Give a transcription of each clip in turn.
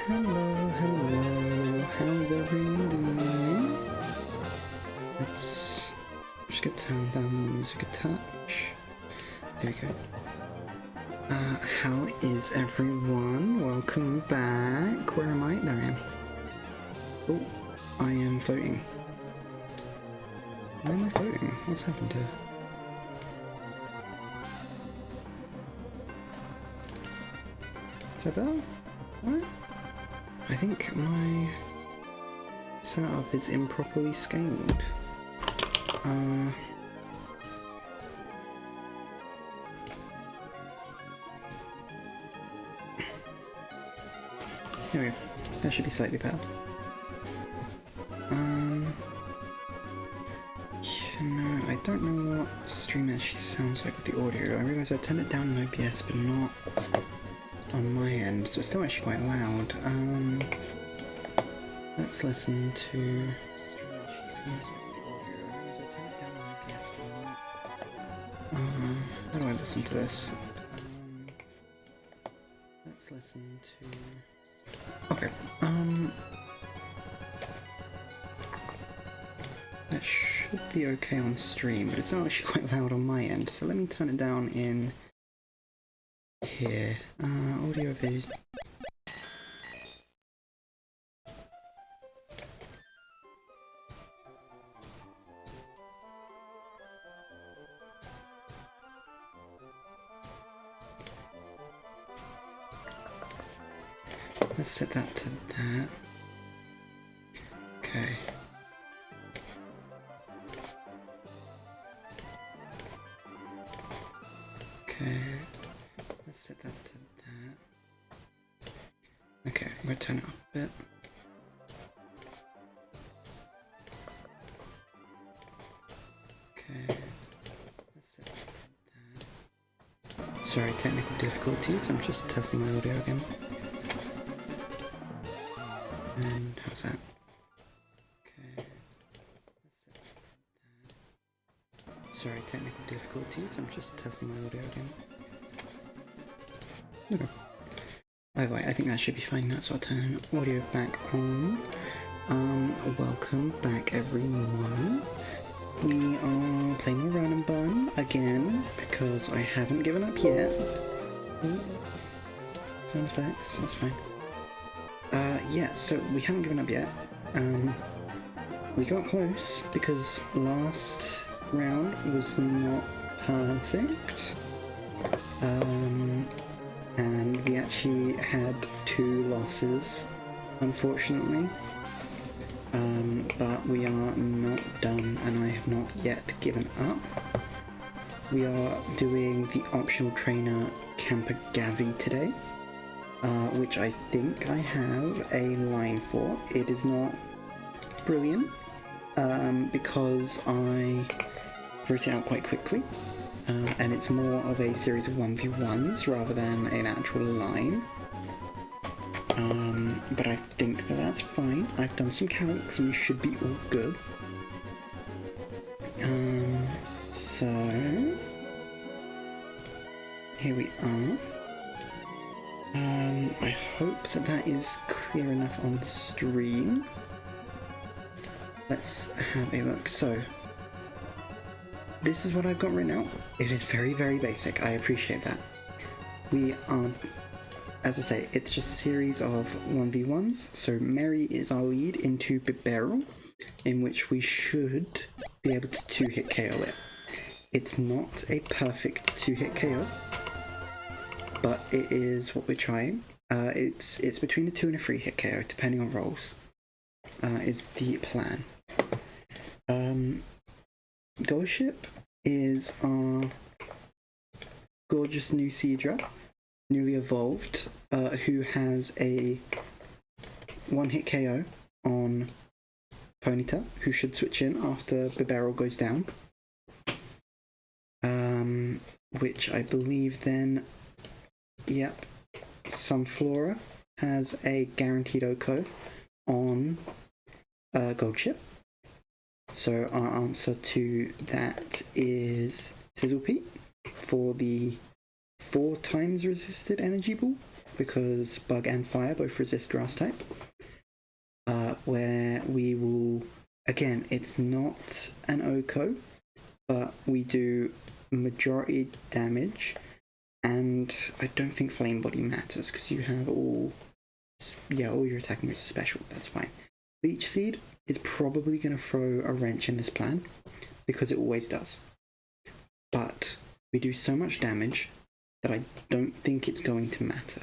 Hello, hello, how's everyone doing? Let's just get turned down the music a touch. There we go. How is everyone? Welcome back. Where am I? There I am. Oh, I am floating. Why am I floating? What's happened here? Is that better? Alright. I think my setup is improperly scaled. There we go. That should be slightly better. No, I don't know what stream actually sounds like with the audio. I realise I turned it down in OBS, but not on my end, so it's still actually quite loud. Let's listen to stream actually sounds like with the audio. I realise I turned it down on OBS, but not. How do I listen to this? Let's listen to. Okay. That should be okay on stream, but it's not actually quite loud on my end. So let me turn it down in here. Audio video. let's set that to that. Okay. Okay, let's set that to that. Okay, I'm gonna turn it up a bit. Okay, let's set that to that. Sorry, technical difficulties, I'm just testing my audio again. And how's that? Okay, let's set that to that. Sorry, technical difficulties, I'm just testing my audio again. Okay. Oh wait, I think that should be fine now, so I'll turn audio back on. Welcome back everyone. We are playing Run Bun again, because I haven't given up yet. Ooh. Sound effects, that's fine. Yeah, so we haven't given up yet. We got close, because last round was not perfect. And we actually had 2 losses, unfortunately. But we are not done, and I have not yet given up. We are doing the optional trainer Camper Gavi today, which I think I have a line for. It is not brilliant, because I wrote it out quite quickly. And it's more of a series of 1v1s rather than an actual line. But I think that that's fine. I've done some calcs and we should be all good. So here we are. I hope that that is clear enough on the stream. Let's have a look. So this is what I've got written out. It is very, very basic. I appreciate that. We are, as I say, it's just a series of 1v1s. So Mary is our lead into Bibarrel, in which we should be able to 2-hit KO it. It's not a perfect 2-hit KO, but it is what we're trying. It's between a 2 and a 3-hit KO, depending on rolls, is the plan. Goal ship is our gorgeous new Seadra, newly evolved, who has a 1-hit KO on Ponyta, who should switch in after Bibarrel goes down. Which I believe then, yep, Sunflora has a guaranteed OCO on Gold Chip. So our answer to that is Sizzlepeat for the 4 times resisted energy ball, because Bug and Fire both resist grass type. Where we will, again, it's not an OCO, but we do majority damage, and I don't think Flame Body matters because you have all your attacking moves are special. That's fine. Leech Seed is probably going to throw a wrench in this plan because it always does, but we do so much damage that I don't think it's going to matter.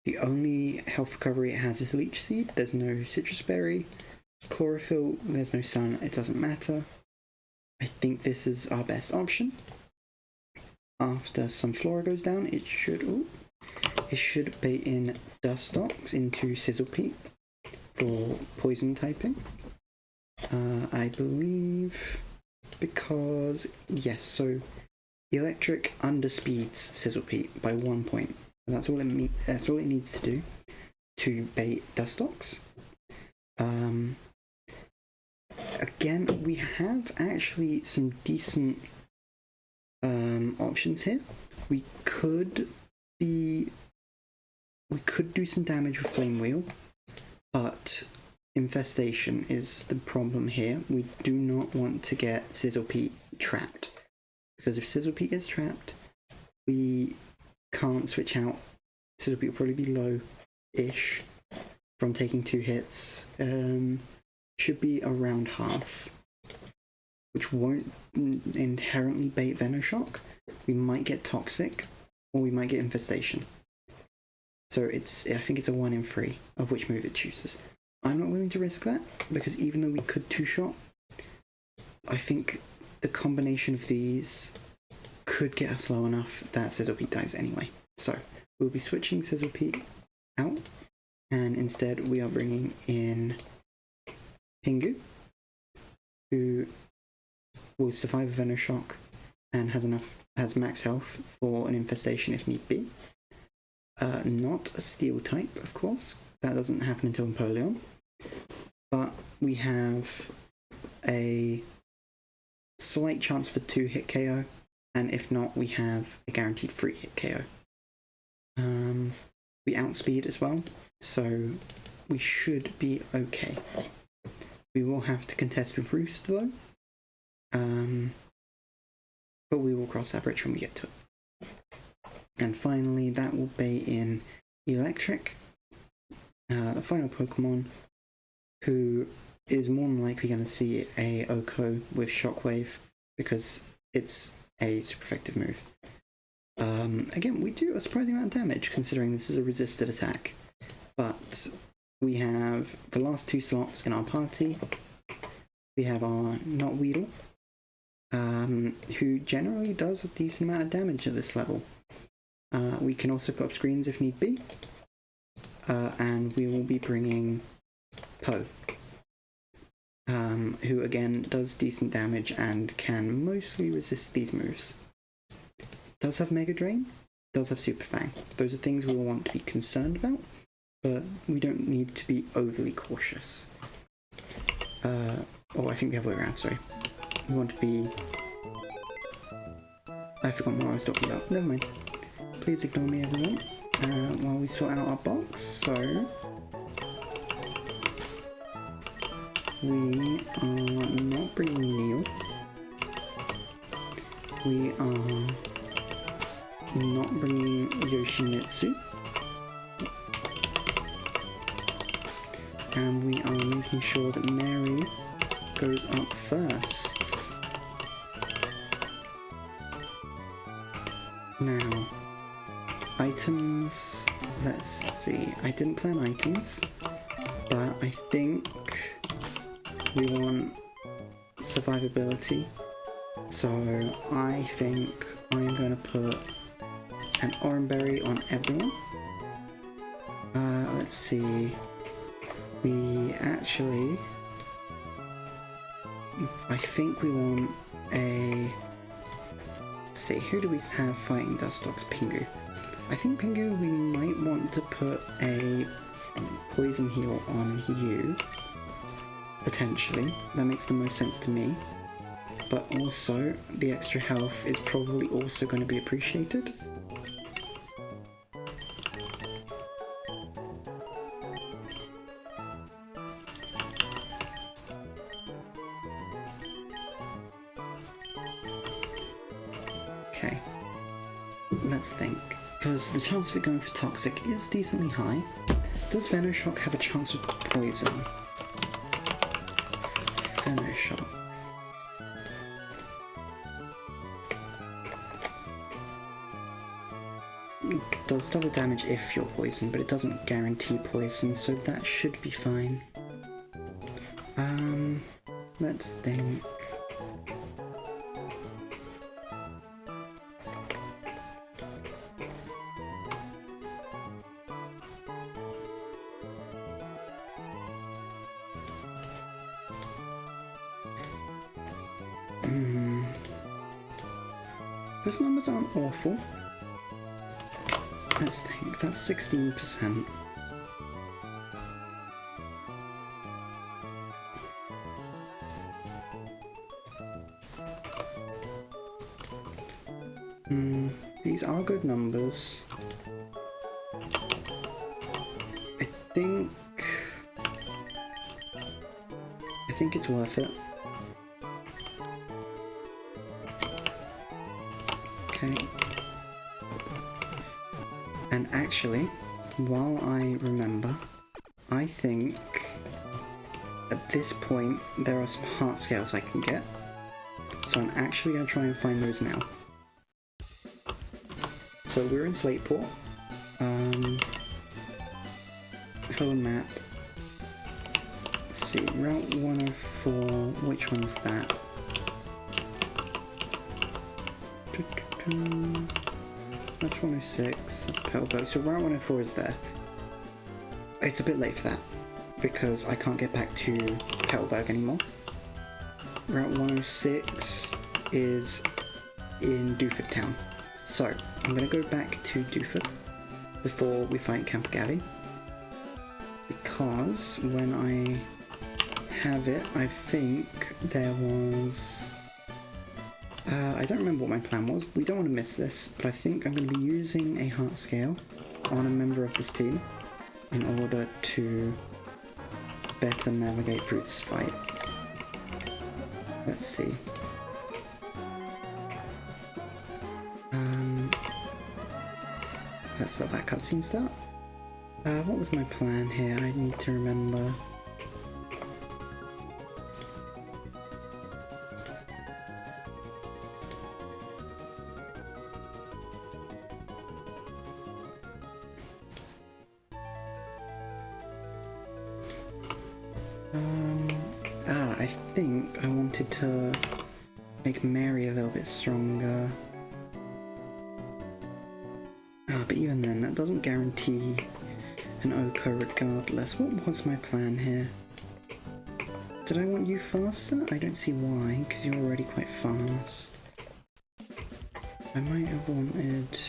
The only health recovery it has is Leech Seed. There's no Citrus Berry, Chlorophyll, there's no Sun, it doesn't matter. I think this is our best option. After Sunflora goes down, it should bait in Dustox into Sizzlepeat for poison typing. I believe, because yes, so Electric underspeeds Sizzlepeat by 1 point. And that's all it needs to do to bait Dustox. Again, we have actually some decent options here. We could do some damage with Flame Wheel, but Infestation is the problem here. We do not want to get Sizzlepeat trapped, because if Sizzlepeat gets trapped, we can't switch out. Sizzlepeat will probably be low-ish from taking 2 hits. Should be around half, which won't inherently bait Venoshock. We might get Toxic, or we might get Infestation. So I think it's a 1 in 3 of which move it chooses. I'm not willing to risk that, because even though we could two-shot, I think the combination of these could get us low enough that Sizzlepeat dies anyway. So we'll be switching Sizzlepeat out, and instead we are bringing in Pingu, who will survive a Venoshock and has max health for an infestation if need be. Not a steel type, of course. That doesn't happen until Empoleon. But we have a slight chance for 2-hit KO, and if not, we have a guaranteed 3-hit KO. We outspeed as well, so we should be okay. We will have to contest with Roost though, but we will cross that bridge when we get to it. And finally, that will be in Electric, the final Pokemon, who is more than likely going to see a Oko with Shockwave, because it's a super effective move. Again, we do a surprising amount of damage considering this is a resisted attack, but we have the last 2 slots in our party. We have our Knotweedle, who generally does a decent amount of damage at this level. We can also put up screens if need be, and we will be bringing Poe, who again does decent damage and can mostly resist these moves. Does have Mega Drain, does have Super Fang. Those are things we will want to be concerned about, but we don't need to be overly cautious. Oh, I think the other way around, sorry. We want to be... I forgot what I was talking about. Never mind. Please ignore me, everyone, while we sort out our box. So... we are not bringing Neil. We are not bringing Yoshimitsu. And we are making sure that Mary goes up first. Now, items, let's see. I didn't plan items, but I think we want survivability. So I think I'm going to put an Oranberry on everyone. Let's see. We actually... I think we want a... Let's see, who do we have fighting Dustox? Pingu. I think Pingu, we might want to put a Poison Heal on you. Potentially. That makes the most sense to me. But also, the extra health is probably also going to be appreciated. Okay. Let's think. Because the chance of it going for Toxic is decently high. Does Venoshock have a chance of Poison? Venoshock. Does double damage if you're poisoned, but it doesn't guarantee poison, so that should be fine. Let's think. Those numbers aren't awful. Let's think, that's 16%. These are good numbers. I think it's worth it. Okay. And actually, while I remember, I think at this point there are some heart scales I can get. So I'm actually going to try and find those now. So we're in Slateport. whole map. Let's see, Route 104, which one's that? That's 106, that's Petalburg. So Route 104 is there. It's a bit late for that, because I can't get back to Petalburg anymore. Route 106 is in Duford Town. So, I'm going to go back to Duford before we fight Camp Gavi, because when I have it, I think there was... I don't remember what my plan was. We don't want to miss this, but I think I'm going to be using a heart scale on a member of this team in order to better navigate through this fight. Let's see. Let's let that cutscene start. What was my plan here? I need to remember. I think I wanted to make Mary a little bit stronger. But even then, that doesn't guarantee an Oko regardless. What was my plan here? Did I want you faster? I don't see why, because you're already quite fast. I might have wanted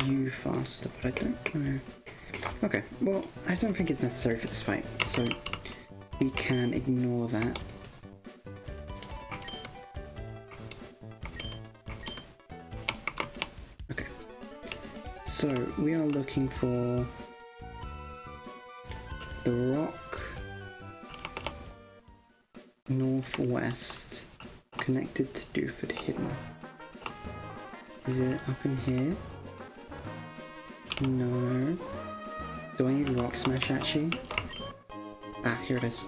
you faster, but I don't know. Okay, well, I don't think it's necessary for this fight, so we can ignore that. Okay, so we are looking for the rock northwest connected to Duford Hidden. Is it up in here? No. Do I need Rock Smash actually? Ah, here it is.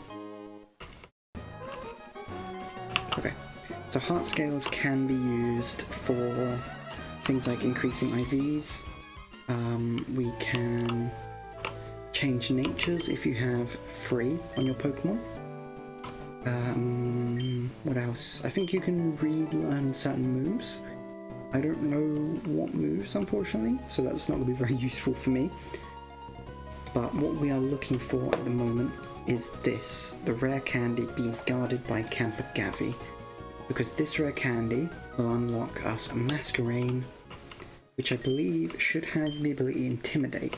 Okay, so heart scales can be used for things like increasing IVs. We can change natures if you have free on your Pokemon. What else? I think you can relearn certain moves. I don't know what moves, unfortunately, so that's not going to be very useful for me. But what we are looking for at the moment is this, the rare candy being guarded by Camp Gavi. Because this rare candy will unlock us a Masquerain, which I believe should have the ability Intimidate.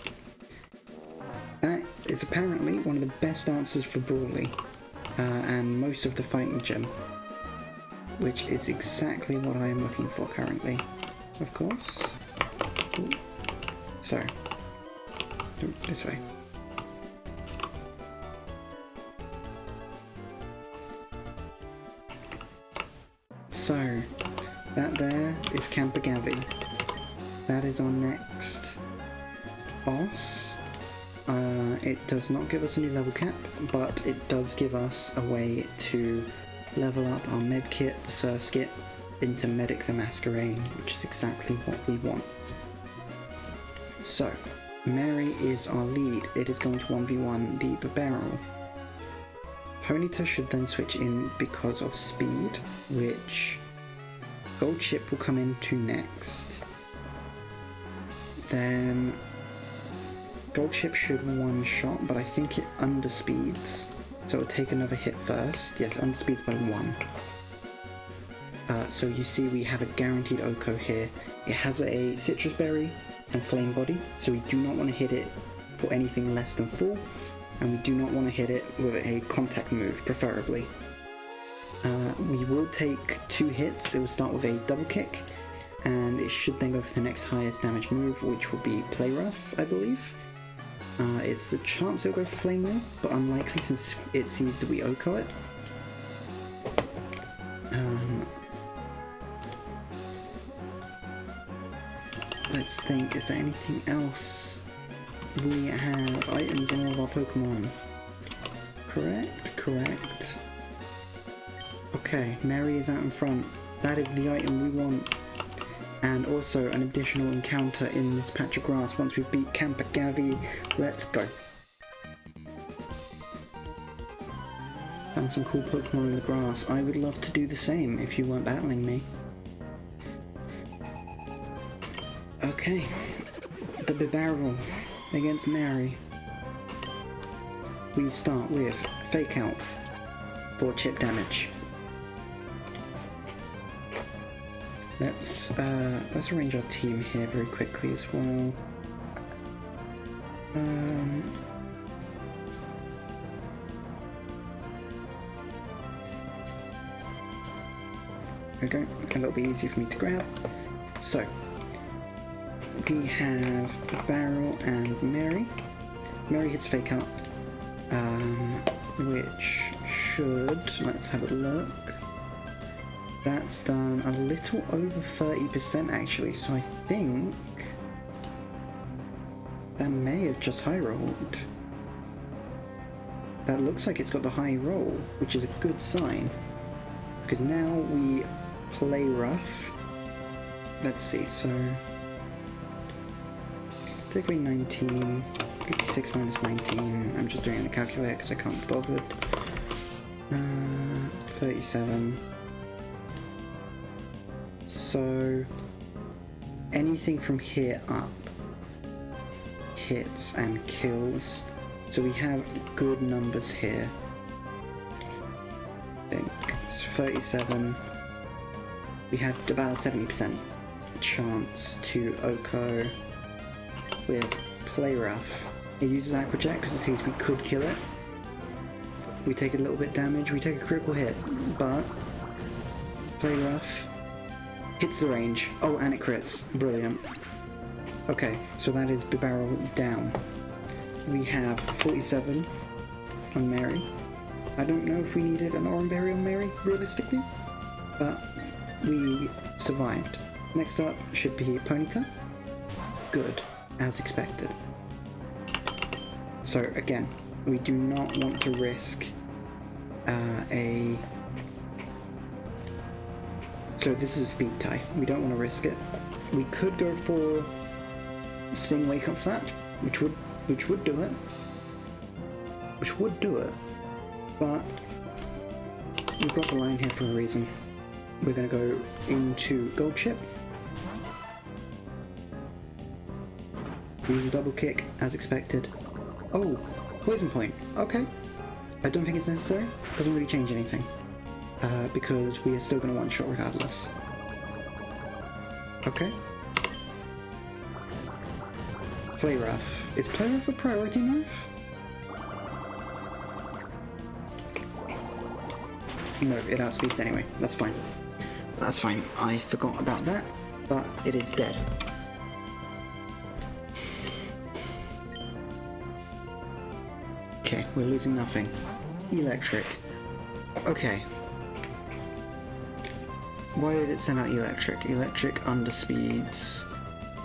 That is apparently one of the best answers for Brawly, and most of the fighting gym, which is exactly what I am looking for currently. Of course. Ooh. So, this way. So, that there is Camp Gavi. That is our next boss. It does not give us a new level cap, but it does give us a way to level up our medkit, the Surskit, into Medic the Masquerain, which is exactly what we want. So, Mary is our lead. It is going to 1v1 the Barbarrel. Ponyta should then switch in because of speed, which Gold Chip will come into next. Then Gold Chip should one-shot, but I think it underspeeds, so it'll take another hit first. Yes, underspeeds by 1. So you see we have a guaranteed Oko here. It has a Citrus Berry and Flame Body, so we do not want to hit it for anything less than full, and we do not want to hit it with a contact move, preferably. We will take 2 hits. It will start with a double kick, and it should then go for the next highest damage move, which will be Play Rough, I believe. It's a chance it'll go for Flame Wheel, but unlikely since it sees that we Oko it. Let's think, is there anything else? We have items on all of our Pokemon. Correct. Okay, Mary is out in front. That is the item we want. and also an additional encounter in this patch of grass once we beat Camper Gavi. Let's go. Found some cool Pokemon in the grass. I would love to do the same if you weren't battling me. Okay, the Bibarel against Mary. We start with Fake Out for chip damage. Let's arrange our team here very quickly as well. There we go, a little bit easier for me to grab. So, we have Barrel and Mary. Mary hits Fake Out, which should, let's have a look. That's done a little over 30% actually, so I think that may have just high rolled. That looks like it's got the high roll, which is a good sign, because now we play rough. Let's see, so take away 19, 56 minus 19, I'm just doing it in the calculator because I can't be bothered. 37. So anything from here up hits and kills. So we have good numbers here. I think it's 37. We have about a 70% chance to OHKO with Play Rough. It uses Aqua Jet because it seems we could kill it. We take a little bit damage, we take a critical hit, but Play Rough hits the range. Oh, and it crits. Brilliant. Okay, so that is Bibarel down. We have 47 on Mary. I don't know if we needed an Oran Berry on Mary, realistically, but we survived. Next up should be Ponyta. Good, as expected. So again, we do not want to risk So this is a speed tie. We don't want to risk it. We could go for Sing Wake Up Slap, which would do it. But we've got the line here for a reason. We're going to go into Gold Chip. Use a double kick as expected. Oh, Poison Point. Okay. I don't think it's necessary. Doesn't really change anything. Because we are still going to one-shot regardless. Okay. Play Rough. Is Play Rough a priority move? No, it outspeeds anyway. That's fine. That's fine. I forgot about that, but it is dead. Okay, we're losing nothing. Electric. Okay. Why did it send out Electric? Electric underspeeds,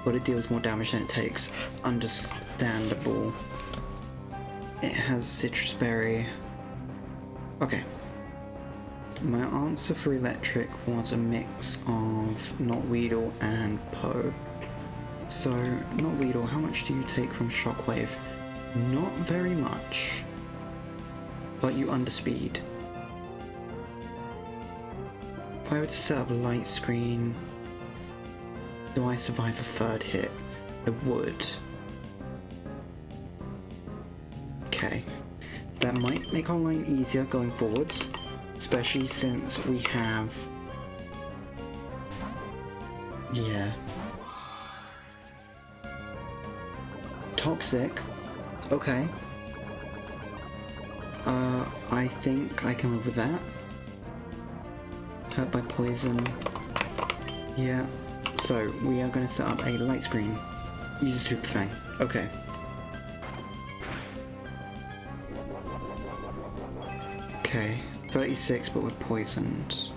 but it deals more damage than it takes. Understandable. It has Citrus Berry. Okay. My answer for Electric was a mix of Knotweedle and Poe. So, Knotweedle, how much do you take from Shockwave? Not very much, but you underspeed. If I were to set up a light screen, do I survive a third hit? I would. Okay, that might make our line easier going forwards, especially since we have... yeah. Toxic. Okay. I think I can live with that. Hurt by poison. Yeah. So, we are going to set up a light screen. Use a Super Fang. Okay. Okay. 36, but we're poisoned.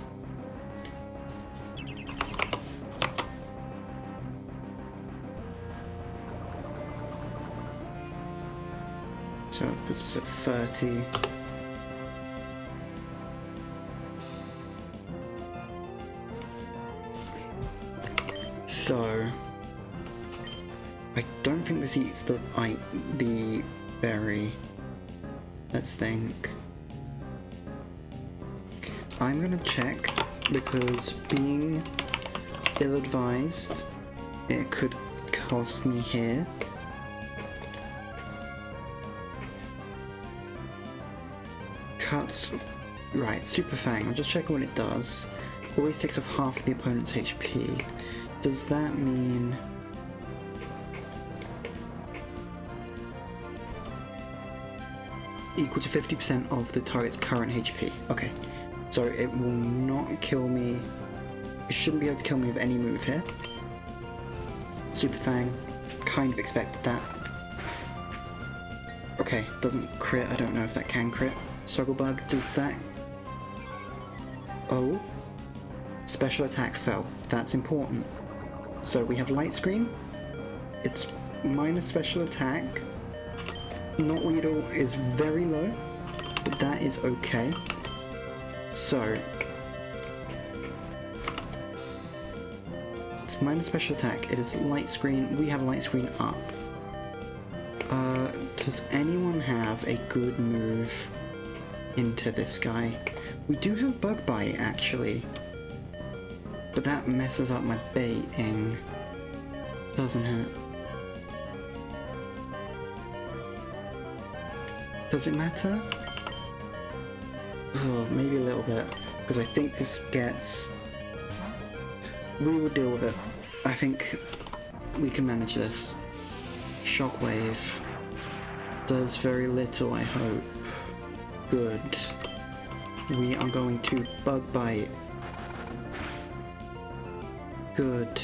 So that puts us at 30. So I don't think this eats the berry. Let's think. I'm gonna check because being ill-advised, it could cost me here. Cuts. Right, Super Fang. I'm just checking what it does. Always takes off half the opponent's HP. Does that mean... equal to 50% of the target's current HP? Okay. So it will not kill me. It shouldn't be able to kill me with any move here. Super Fang. Kind of expected that. Okay, doesn't crit. I don't know if that can crit. Struggle Bug, does that... Oh. Special attack fell. That's important. So we have Light Screen. It's minus special attack. Not Weedle is very low, but that is okay. So it's minus special attack. It is Light Screen. We have Light Screen up. Does anyone have a good move into this guy? We do have Bug Bite actually, but that messes up my baiting. Doesn't it? Does it matter? Oh, maybe a little bit, because I think this gets... We will deal with it. I think we can manage this. Shockwave does very little, I hope. Good. We are going to Bug Bite. Good.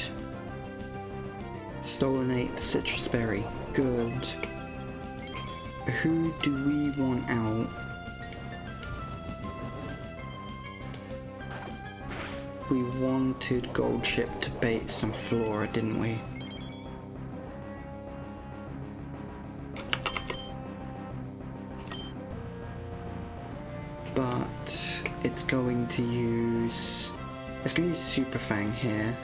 Stolenate the Citrus Berry. Good. Who do we want out? We wanted Gold Chip to bait some Flora, didn't we? But it's going to use... It's going to use Super Fang here.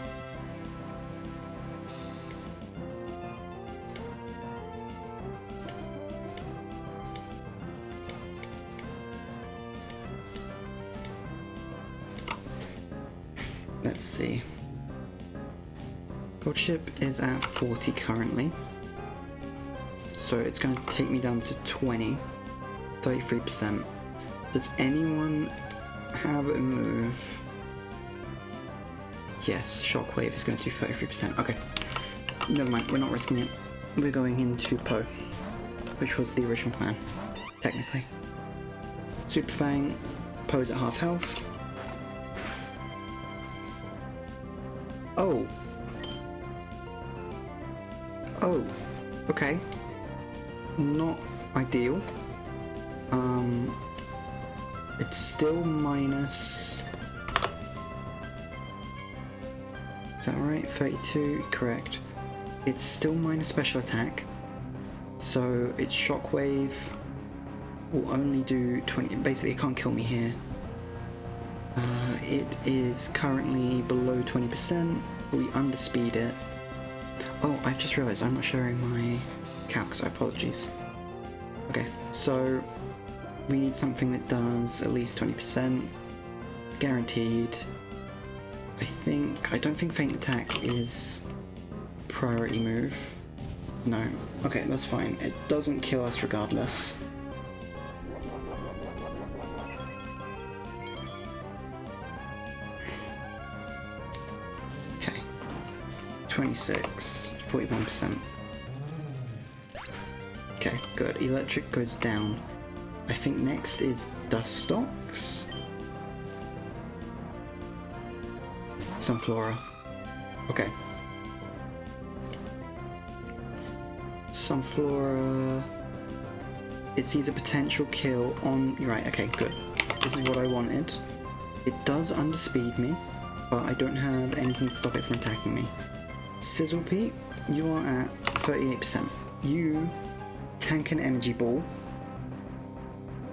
Let's see. Gold Chip is at 40 currently. So it's going to take me down to 20. 33%. Does anyone have a move? Yes, Shockwave is going to do 33%. Okay. Never mind, we're not risking it. We're going into Poe, which was the original plan, technically. Super Fang, Poe's at half health. Oh. Oh. Okay. Not ideal. It's still minus... Is that right? 32? Correct. It's still minus special attack. So its Shockwave will only do 20... Basically, it can't kill me here. It is currently below 20%. We underspeed it. Oh, I've just realised I'm not sharing my calcs. Apologies. Okay, so we need something that does at least 20%. Guaranteed. I don't think Feint Attack is priority move. No. Okay, that's fine. It doesn't kill us regardless. Okay. 26. 41%. Okay, good. Electric goes down. I think next is Dustox. Sunflora. Okay. Sunflora. It sees a potential kill on... Right, okay, good. This is what I wanted. It does underspeed me, but I don't have anything to stop it from attacking me. Sizzlepeat, you are at 38%. You tank an energy ball.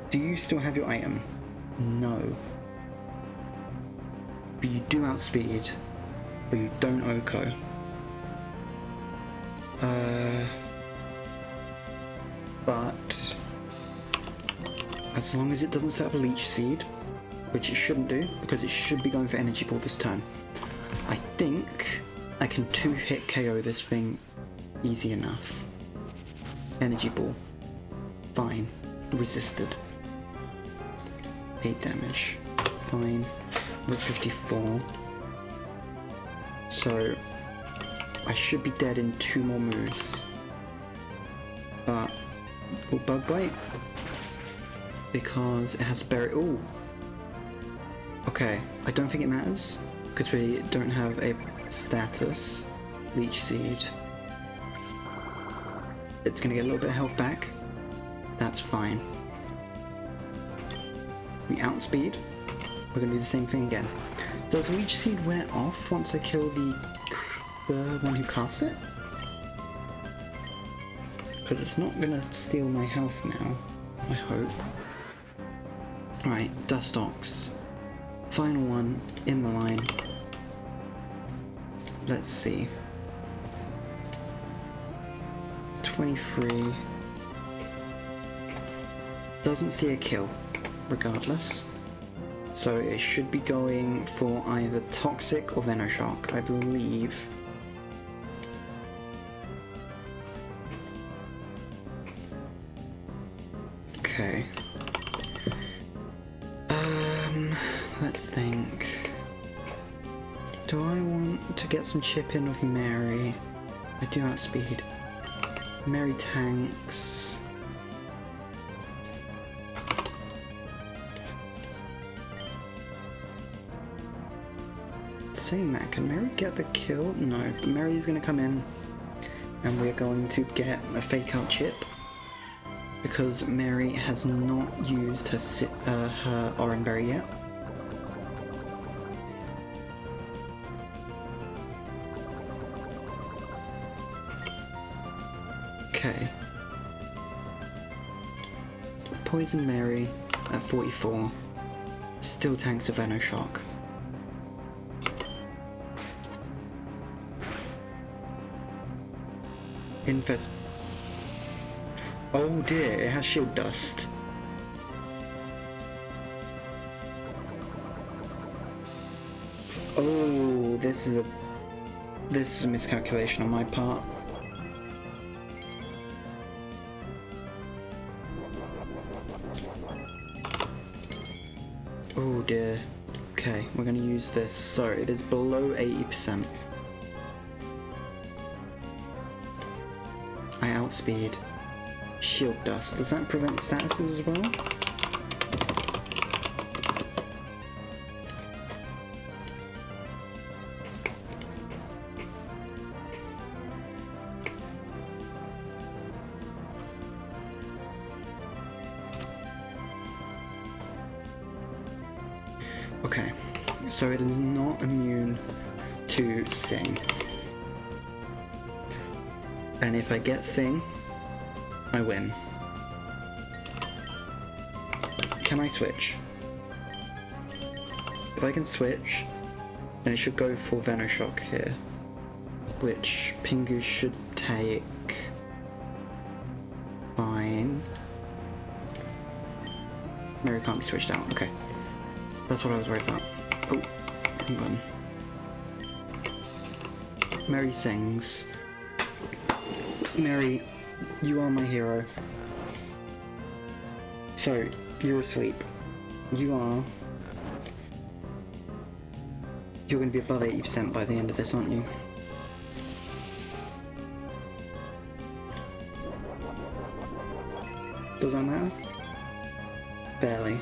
Do you still have your item? No. But you do outspeed, but you don't OHKO. But as long as it doesn't set up a leech seed, which it shouldn't do, because it should be going for energy ball this turn, I think I can 2-hit KO this thing easy enough. Energy ball. Fine. Resisted. 8 damage. Fine. We're at 54. So I should be dead in 2 more moves. But will Bug Bite? Because it has berry. Ooh. Okay, I don't think it matters because we don't have a status. Leech Seed. It's gonna get a little bit of health back. That's fine. We outspeed. We're gonna do the same thing again. Does Leech Seed wear off once I kill the one who cast it? Because it's not gonna steal my health now, I hope. Alright, Dustox. Final one in the line. Let's see. 23. Doesn't see a kill, regardless. So it should be going for either Toxic or Venoshock, I believe. Okay. Let's think. Do I want to get some chip in with Mary? I do outspeed. Mary tanks. Saying that, can Mary get the kill? No, but Mary is going to come in and we're going to get a fake out chip because Mary has not used her Orange Berry yet. Okay. Poison Mary at 44. Still tanks a Venoshock. Infest. Oh dear, it has shield dust. Oh, this is a miscalculation on my part. Oh dear. Okay, we're gonna use this. So it is below 80%. I outspeed. Shield dust. Does that prevent statuses as well? Okay, so it is not immune to Sing. And if I get Sing, I win. Can I switch? If I can switch, then it should go for Venoshock here, which Pingu should take. Fine. Mary can't be switched out, okay. That's what I was worried about. Oh, wrong button. Mary sings. Mary, you are my hero. So, you're asleep. You're going to be above 80% by the end of this, aren't you? Does that matter? Barely.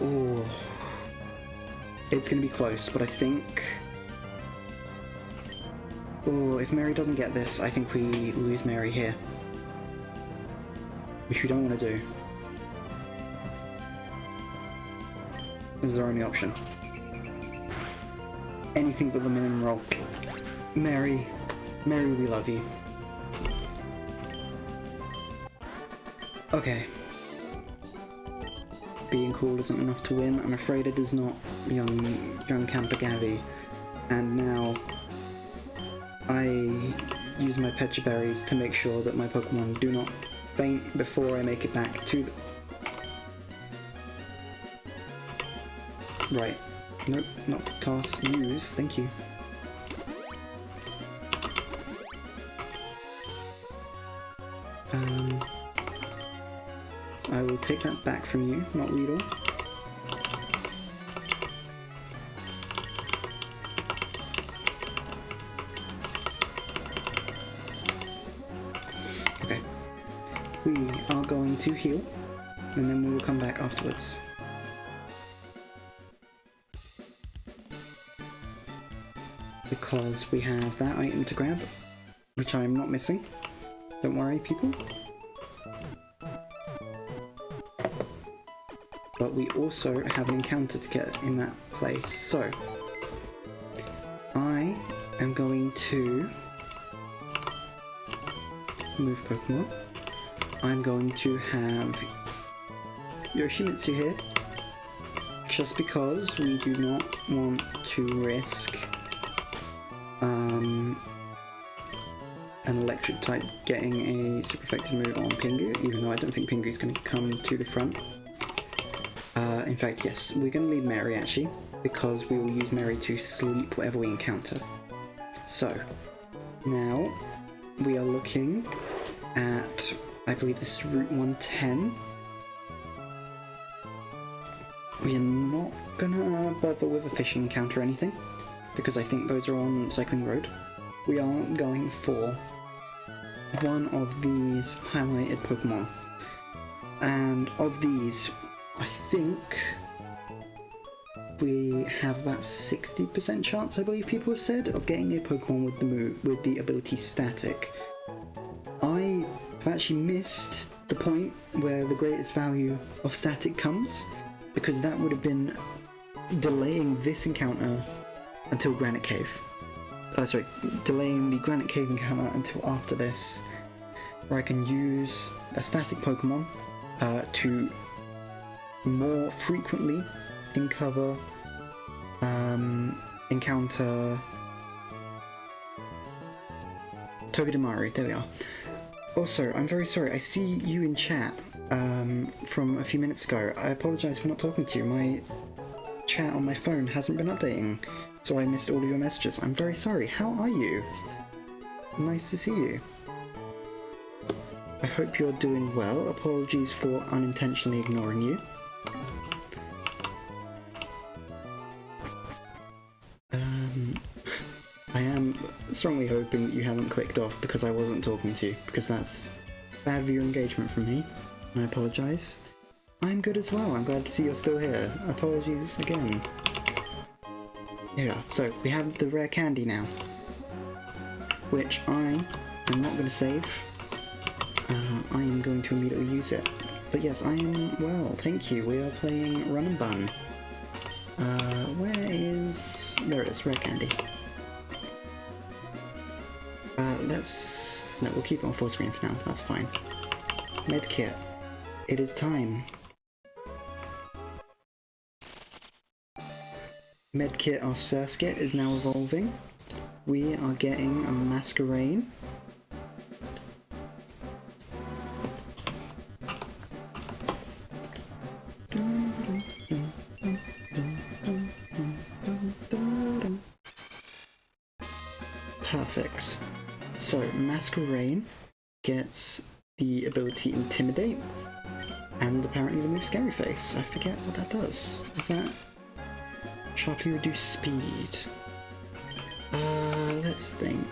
Oh, it's going to be close, but I think... Oh, if Mary doesn't get this, I think we lose Mary here. Which we don't want to do. This is our only option. Anything but the minimum roll. Mary, we love you. Okay. Being cool isn't enough to win. I'm afraid it is not, young Camper Gavi. And now I use my Pecha Berries to make sure that my Pokemon do not faint before I make it back to the... Right. Nope, not toss, use, thank you. I will take that back from you, not Weedle. Okay. We are going to heal, and then we will come back afterwards. Because we have that item to grab, which I'm not missing. Don't worry, people. But we also have an encounter to get in that place. So, I am going to move Pokemon. I'm going to have Yoshimitsu here, just because we do not want to risk an electric type getting a super effective move on Pingu, even though I don't think Pingu is going to come to the front. In fact, yes, we're going to leave Mary actually, because we will use Mary to sleep whatever we encounter. So, now we are looking at, I believe this is Route 110. We are not gonna bother with a fishing encounter or anything, because I think those are on Cycling Road. We are going for one of these highlighted Pokemon. And of these, I think we have about 60% chance, I believe people have said, of getting a Pokemon with the ability Static. I have actually missed the point where the greatest value of Static comes, because that would have been delaying this encounter until Granite Cave. Sorry, delaying the Granite Cave encounter until after this, where I can use a Static Pokemon to more frequently encounter Togedemaru. There we are. Also, I'm very sorry, I see you in chat from a few minutes ago. I apologise for not talking to you. My chat on my phone hasn't been updating, so I missed all of your messages. I'm very sorry. How are you? Nice to see you. I hope you're doing well. Apologies for unintentionally ignoring you. I am strongly hoping that you haven't clicked off because I wasn't talking to you, because that's bad viewer engagement from me, and I apologise. I'm good as well. I'm glad to see you're still here. Apologies again. Yeah, so we have the rare candy now, which I am not going to save. I am going to immediately use it. But yes, I am well, thank you. We are playing Run Bun. Where is... There it is, rare candy. No, we'll keep it on full screen for now, that's fine. Medkit. It is time. Medkit, our Surskit, is now evolving. We are getting a Masquerain. Perfect. So, Masquerain gets the ability Intimidate, and apparently the move Scary Face. I forget what that does. Is that sharply reduce speed? Let's think.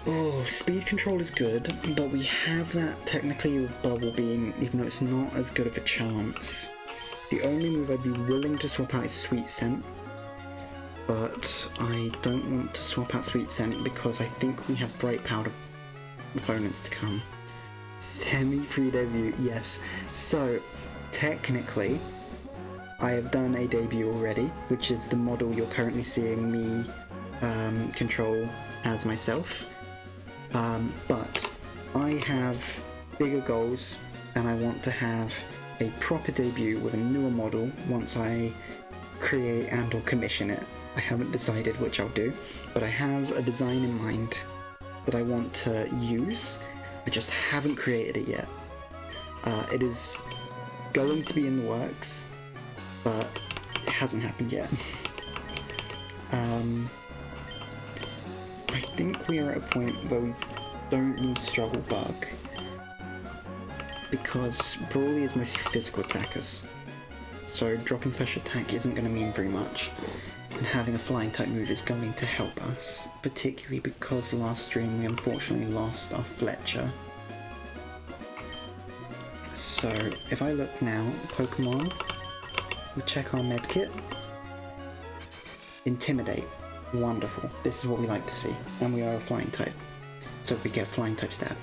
Oh, speed control is good, but we have that technically with Bubble Beam, even though it's not as good of a chance. The only move I'd be willing to swap out is Sweet Scent, but I don't want to swap out Sweet Scent because I think we have Bright Powder opponents to come. Semi-pre-debut, yes. So, technically, I have done a debut already, which is the model you're currently seeing me control as myself. But I have bigger goals, and I want to have a proper debut with a newer model once I create and or commission it. I haven't decided which I'll do, but I have a design in mind that I want to use. I just haven't created it yet. It is going to be in the works, but it hasn't happened yet. I think we are at a point where we don't need Struggle Bug, because Brawly is mostly physical attackers, so dropping special attack isn't going to mean very much, and having a flying type move is going to help us, particularly because last stream we unfortunately lost our Fletcher. So if I look now, Pokemon, we check our medkit. Intimidate. Wonderful. This is what we like to see. And we are a flying type. So we get flying type stab.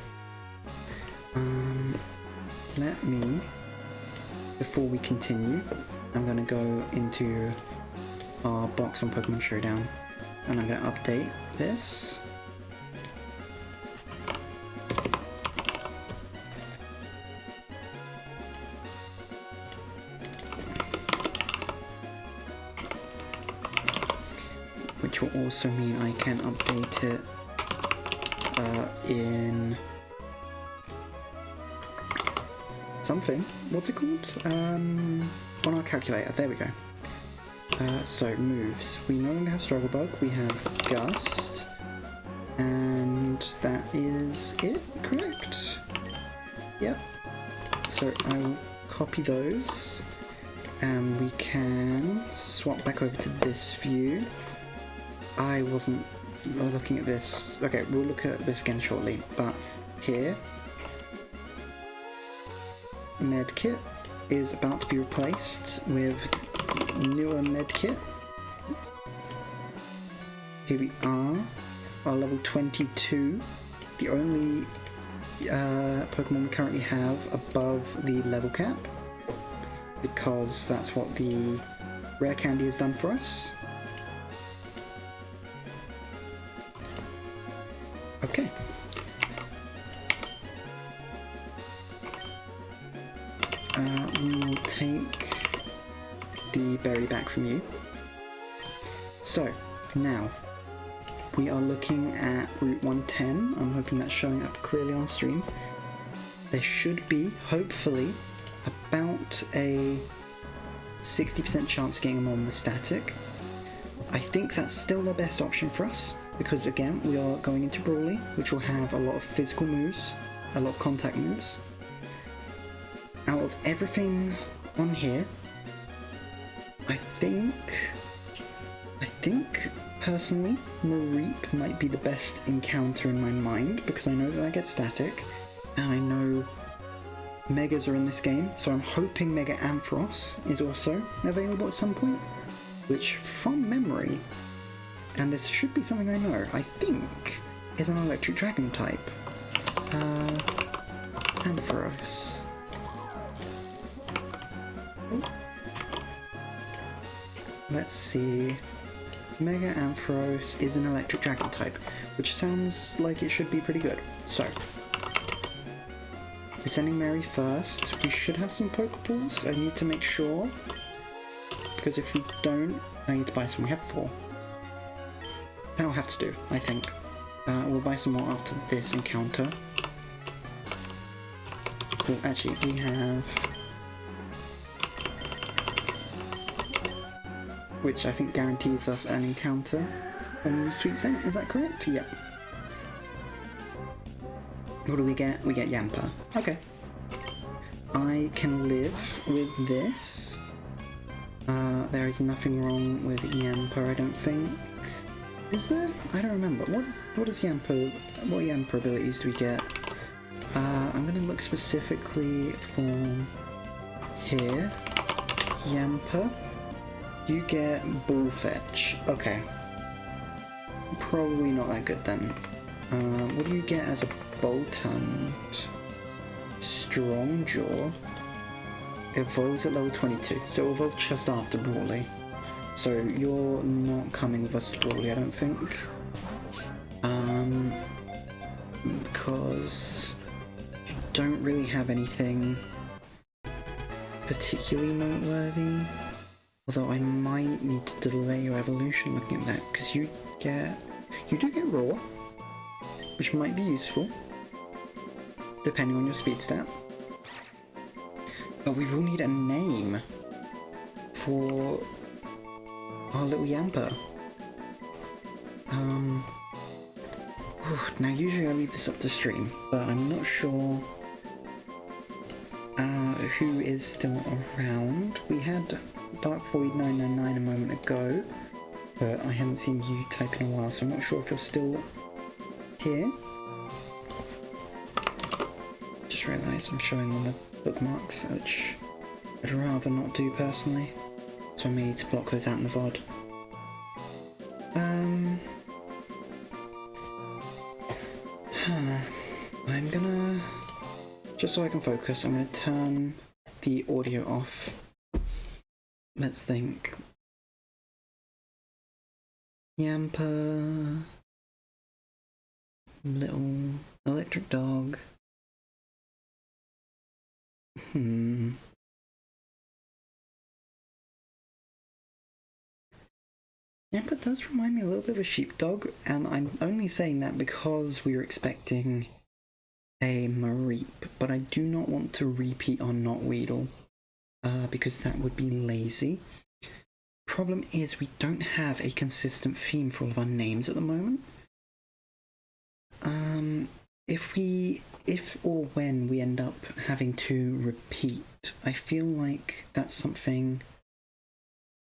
Let me, before we continue, I'm going to go into our box on Pokemon Showdown. And I'm going to update this. Which will also mean I can update it in something. What's it called? On our calculator. There we go. So moves. We no longer have Struggle Bug. We have Gust, and that is it. Correct? Yep. So I will copy those, and we can swap back over to this view. I wasn't looking at this. Okay, we'll look at this again shortly, but here, medkit is about to be replaced with newer medkit. Here we are, our level 22, the only Pokemon we currently have above the level cap, because that's what the rare candy has done for us. Okay. We will take the berry back from you. So, now, we are looking at Route 110. I'm hoping that's showing up clearly on stream. There should be, hopefully, about a 60% chance of getting them on the static. I think that's still the best option for us, because again, we are going into Brawly, which will have a lot of physical moves, a lot of contact moves. Out of everything on here, I think personally, Mareep might be the best encounter in my mind, because I know that I get static, and I know Megas are in this game, so I'm hoping Mega Ampharos is also available at some point, which, from memory, and this should be something I know, I think is an electric dragon type. Ampharos. Let's see. Mega Ampharos is an electric dragon type, which sounds like it should be pretty good. So, we're sending Mary first. We should have some Pokeballs. I need to make sure, because if we don't, I need to buy some. We have 4. That'll have to do, I think. We'll buy some more after this encounter. Well, actually, we have... which I think guarantees us an encounter on Sweet Scent, is that correct? Yep. What do we get? We get Yamper. Okay. I can live with this. There is nothing wrong with Yamper, I don't think. Is there? I don't remember. What is Yamper? What Yamper abilities do we get? I'm gonna look specifically for here. Yamper. You get Ball Fetch. Okay. Probably not that good then. What do you get as a Boltund? Strong Jaw. Evolves at level 22. So it'll evolve just after Brawly. So you're not coming with us to Brawly, I don't think. Because you don't really have anything particularly noteworthy. Although I might need to delay your evolution looking at that, because you do get raw, which might be useful, depending on your speed stat. But we will need a name for our little Yamper. Now usually I leave this up to stream, but I'm not sure who is still around. We had Dark Void 999 a moment ago, but I haven't seen you type in a while, so I'm not sure if you're still here. Just realised I'm showing on the bookmarks, which I'd rather not do personally, so I may need to block those out in the VOD. I'm gonna, just so I can focus, I'm gonna turn the audio off. Let's think. Yamper, little electric dog. Yamper does remind me a little bit of a sheepdog, and I'm only saying that because we were expecting a Mareep, but I do not want to repeat on Knotweedle, because that would be lazy. Problem is, we don't have a consistent theme for all of our names at the moment. If or when we end up having to repeat, I feel like that's something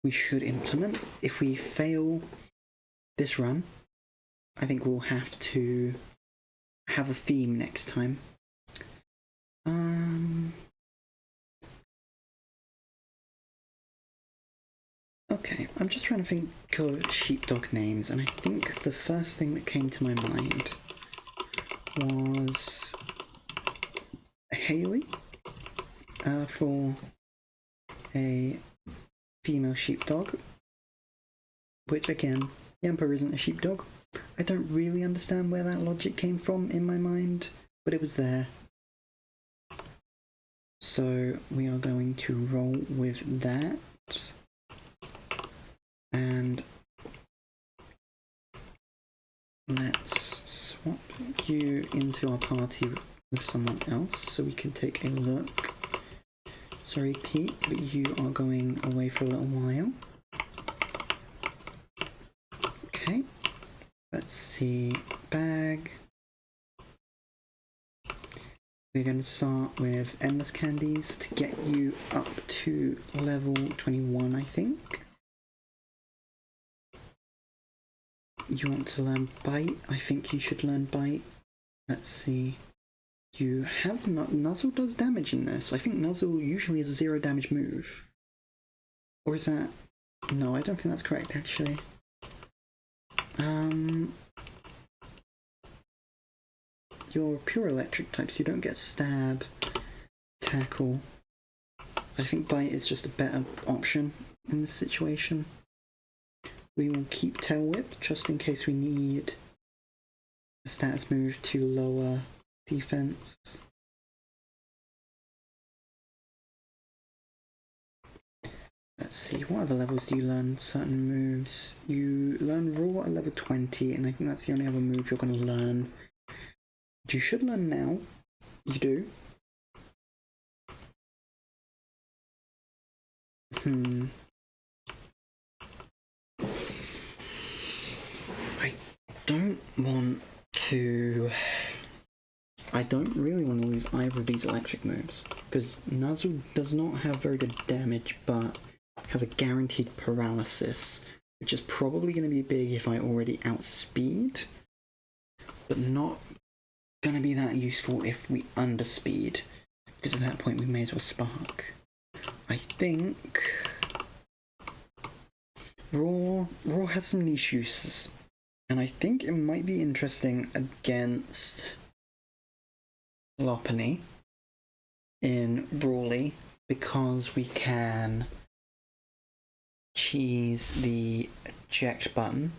we should implement. If we fail this run, I think we'll have to have a theme next time. Okay, I'm just trying to think of sheepdog names, and I think the first thing that came to my mind was Haley, for a female sheepdog, which again, Yamper isn't a sheepdog. I don't really understand where that logic came from in my mind, but it was there. So we are going to roll with that. And let's swap you into our party with someone else so we can take a look. Sorry, Pete, but you are going away for a little while. Okay, let's see. Bag. We're going to start with Endless Candies to get you up to level 21, I think. You want to learn Bite? I think you should learn Bite. Let's see. You have Nuzzle does damage in this. I think Nuzzle usually is a 0 damage move. Or is that... No, I don't think that's correct, actually. You're pure electric types, you don't get Stab, Tackle. I think Bite is just a better option in this situation. We will keep Tail Whip, just in case we need a status move to lower defense. Let's see, what other levels do you learn certain moves? You learn Raw at level 20, and I think that's the only other move you're going to learn. You should learn now. You do. I don't really want to lose either of these electric moves, because Nuzzle does not have very good damage, but has a guaranteed paralysis, which is probably going to be big if I already outspeed, but not going to be that useful if we underspeed, because at that point we may as well Spark. I think Raw has some niche uses, and I think it might be interesting against Lopunny in Brawly, because we can cheese the eject button.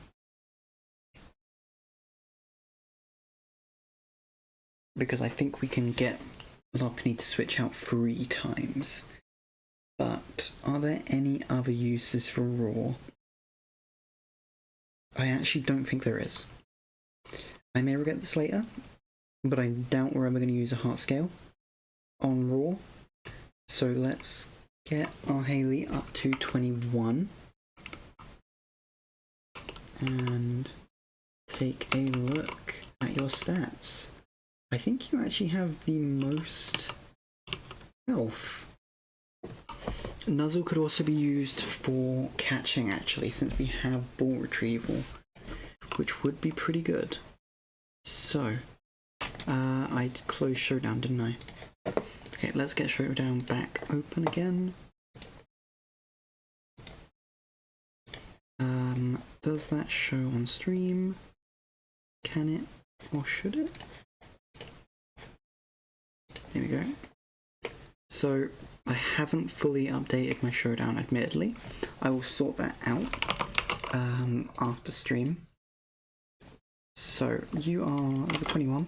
Because I think we can get Lopunny to switch out 3 times. But are there any other uses for raw? I actually don't think there is. I may regret this later, but I doubt we're ever going to use a heart scale on raw. So let's get our Haley up to 21 and take a look at your stats. I think you actually have the most health. Nuzzle could also be used for catching, actually, since we have ball retrieval, which would be pretty good. So, I closed Showdown, didn't I? Okay, let's get Showdown back open again. Does that show on stream? Can it, or should it? There we go. So, I haven't fully updated my Showdown, admittedly. I will sort that out after stream. So, you are over 21.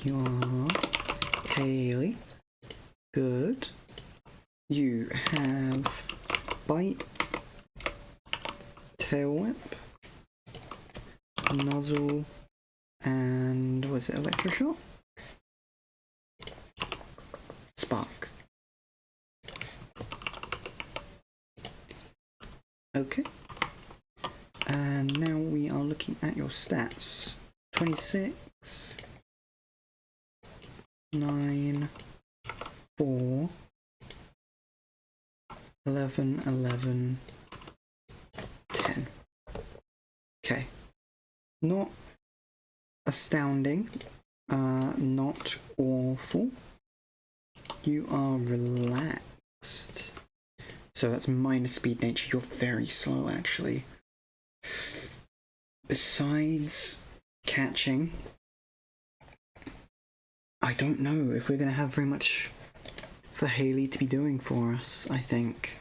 You are Haley. Good. You have Bite, Tail Whip, Nuzzle, and was it Electroshock? Spark. Okay. And now we are looking at your stats. 26, 9, 4, 11, 11, 10. Okay. Not astounding. Not awful. You are relaxed. So that's minus speed nature. You're very slow, actually. Besides catching, I don't know if we're going to have very much for Haley to be doing for us, I think.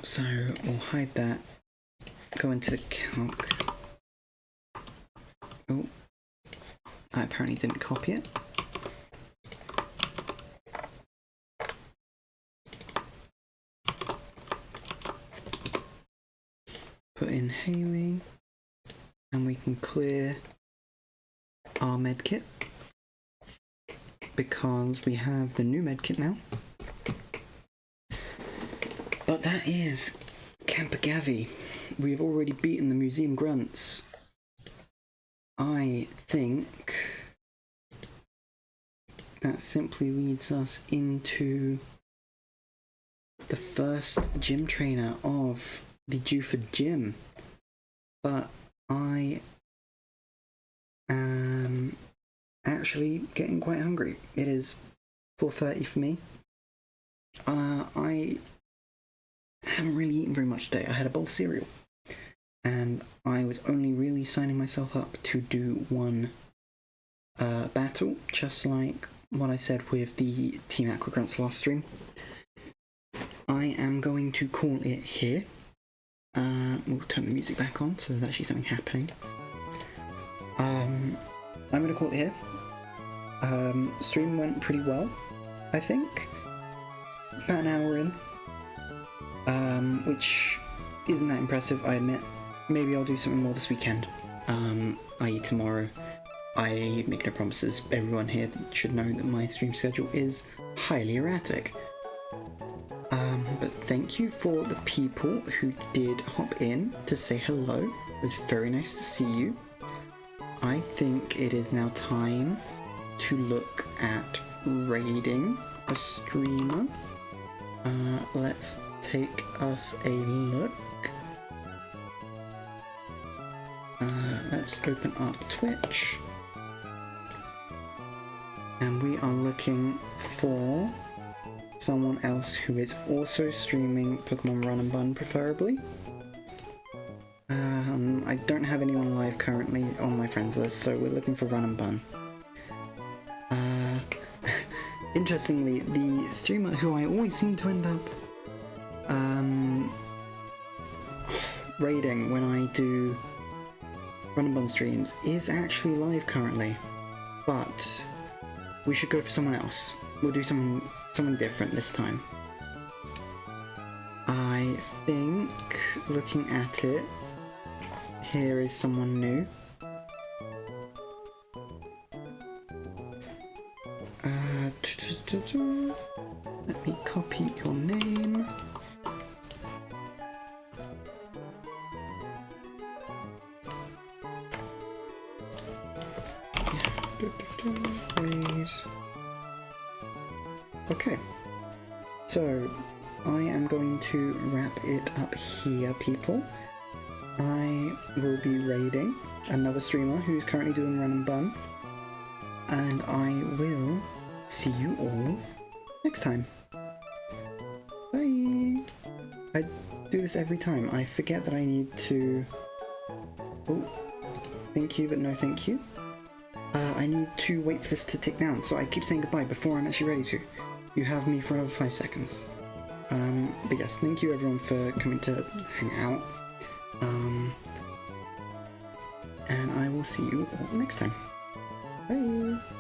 So we'll hide that. Go into the calc. Oh. I apparently didn't copy it. Put in Haley, and we can clear our medkit because we have the new medkit now. But that is Camper Gavi. We've already beaten the Museum Grunts. I think that simply leads us into the first gym trainer of the Dewford Gym. But I am actually getting quite hungry. It is 4:30 for me. I haven't really eaten very much today. I had a bowl of cereal. And I was only really signing myself up to do one battle, just like what I said with the Team Aqua Grunts last stream. I am going to call it here. We'll turn the music back on so there's actually something happening. I'm going to call it here. Stream went pretty well, I think. About an hour in. Which isn't that impressive, I admit. Maybe I'll do something more this weekend, i.e. tomorrow. I make no promises. Everyone here should know that my stream schedule is highly erratic. But thank you for the people who did hop in to say hello. It was very nice to see you. I think it is now time to look at raiding a streamer. Let's take us a look. Let's open up Twitch. And we are looking for someone else who is also streaming Pokemon Run Bun, preferably. I don't have anyone live currently on my friends list, so we're looking for Run Bun. Interestingly, the streamer who I always seem to end up raiding when I do Run Bun streams is actually live currently, but we should go for someone else. We'll do someone different this time. I think, looking at it, here is someone new. Let me copy your name. Please. Okay, so I am going to wrap it up here, people. I will be raiding another streamer who's currently doing Run Bun, and I will see you all next time. Bye! I do this every time. I forget that I need to... Oh, thank you, but no thank you. I need to wait for this to tick down, so I keep saying goodbye before I'm actually ready to. You have me for another 5 seconds. But yes, thank you everyone for coming to hang out. And I will see you all next time. Bye!